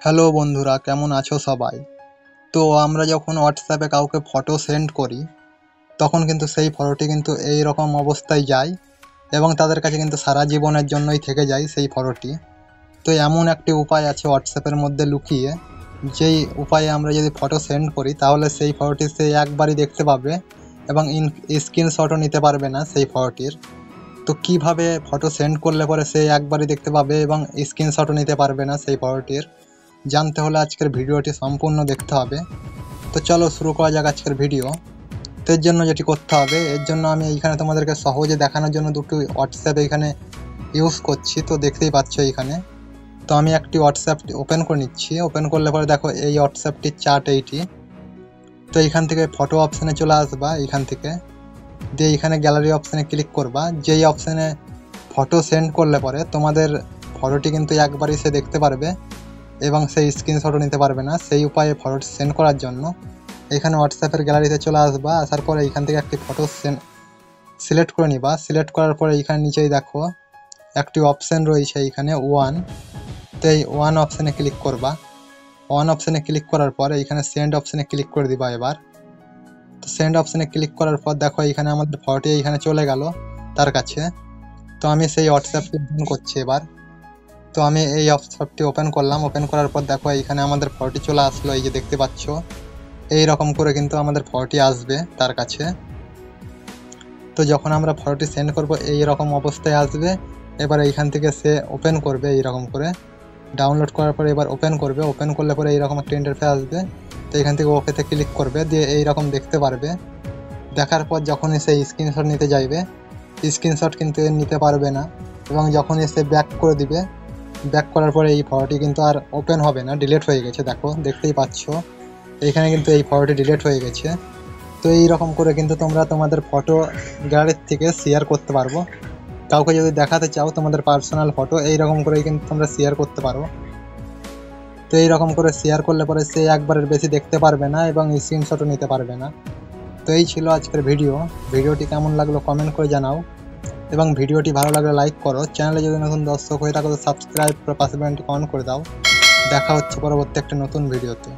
Hello বন্ধুরা, কেমন আছো সবাই? তো আমরা যখন হোয়াটসঅ্যাপে কাউকে ফটো সেন্ড করি, তখন কিন্তু সেই ফটোটি কিন্তু এই রকম অবস্থায় যায় এবং তাদের কাছে কিন্তু সারা জীবনের জন্যই থেকে যায় সেই ফটোটি। তো এমন একটি উপায় আছে হোয়াটসঅ্যাপের মধ্যে লুকিয়ে, যেই উপায়ে আমরা যদি ফটো সেন্ড করি তাহলে সেই ফটোটি সে একবারই দেখতে পাবে এবং স্ক্রিনশটও নিতে পারবে না সেই ফটোটির। তো কিভাবে ফটো সেন্ড করলে পরে সে একবারই দেখতে পাবে এবং স্ক্রিনশটও নিতে পারবে না সেই ফটোটির, জানতে হলে আজকের ভিডিওটি সম্পূর্ণ দেখতে হবে। তো চলো শুরু করা যাক আজকের ভিডিও। তো এর জন্য যেটি করতে হবে, এর জন্য আমি এইখানে তোমাদেরকে সহজে দেখানোর জন্য দুটো হোয়াটসঅ্যাপ এখানে ইউজ করছি। তো দেখতেই পাচ্ছ এইখানে। তো আমি একটি হোয়াটসঅ্যাপ ওপেন করে নিচ্ছি। ওপেন করলে পরে দেখো এই হোয়াটসঅ্যাপটির চার্ট এইটি। তো এইখান থেকে ফটো অপশানে চলে আসবা, এইখান থেকে দিয়ে এইখানে গ্যালারি অপশানে ক্লিক করবা। যেই অপশানে ফটো সেন্ড করলে পরে তোমাদের ফটোটি কিন্তু একবারই সে দেখতে পারবে এবং সেই স্ক্রিনশটও নিতে পারবে না। সেই উপায়ে ফটো সেন্ড করার জন্য এখানে হোয়াটসঅ্যাপের গ্যালারিতে চলে আসবা। আসার পরে এইখান থেকে একটি ফটো সিলেক্ট করে নিবা। সিলেক্ট করার পরে এইখানে নিচেই দেখো একটি অপশান রয়েছে এইখানে ওয়ান। তো এই ওয়ান অপশানে ক্লিক করবা। ওয়ান অপশানে ক্লিক করার পরে এইখানে সেন্ড অপশানে ক্লিক করে দিবা এবার। তো সেন্ড অপশানে ক্লিক করার পর দেখো এইখানে আমাদের ফটোটি এইখানে চলে গেল তার কাছে। তো আমি সেই হোয়াটসঅ্যাপটি ওপেন করছি এবার। তো আমি এই হোয়াটসঅ্যাপটি ওপেন করলাম। ওপেন করার পর দেখো এইখানে আমাদের ফটোটি চলে আসলো, এই যে দেখতে পাচ্ছ। এই রকম করে কিন্তু আমাদের ফটোটি আসবে তার কাছে। তো যখন আমরা ফটোটি সেন্ড করব এই রকম অবস্থায় আসবে। এবার এইখান থেকে সে ওপেন করবে এই রকম করে। ডাউনলোড করার পরে এবার ওপেন করবে। ওপেন করলে পরে এইরকম একটা ইন্টারফেস আসবে। তো এখান থেকে ওকেতে ক্লিক করবে, দিয়ে এই রকম দেখতে পারবে। দেখার পর যখনই সে স্ক্রিনশট নিতে যাইবে, স্ক্রিনশট কিন্তু এর নিতে পারবে না এবং যখনই সে ব্যাক করে দিবে, ব্যাক করার পরে এই ফটোটি কিন্তু আর ওপেন হবে না, ডিলিট হয়ে গেছে। দেখো দেখতেই পাচ্ছ এইখানে কিন্তু এই ফটোটি ডিলিট হয়ে গেছে। তো এই রকম করে কিন্তু তোমরা তোমাদের ফটো গ্যালারির থেকে শেয়ার করতে পারবো। কাউকে যদি দেখাতে চাও তোমাদের পার্সোনাল ফটো, এই রকম করেই কিন্তু তোমরা শেয়ার করতে পারো। তো এই রকম করে শেয়ার করলে পরে সে একবারের বেশি দেখতে পারবে না এবং স্ক্রিনশটও নিতে পারবে না। তো এই ছিল আজকের ভিডিও। ভিডিওটি কেমন লাগলো কমেন্ট করে জানাও এবং ভিডিওটি ভালো লাগলে লাইক করো। চ্যানেলে যদি নতুন দর্শক হয়ে থাকো তো সাবস্ক্রাইব করে পাশে বেলটি অন করে দাও। দেখা হচ্ছে পরবর্তী একটা নতুন ভিডিওতে।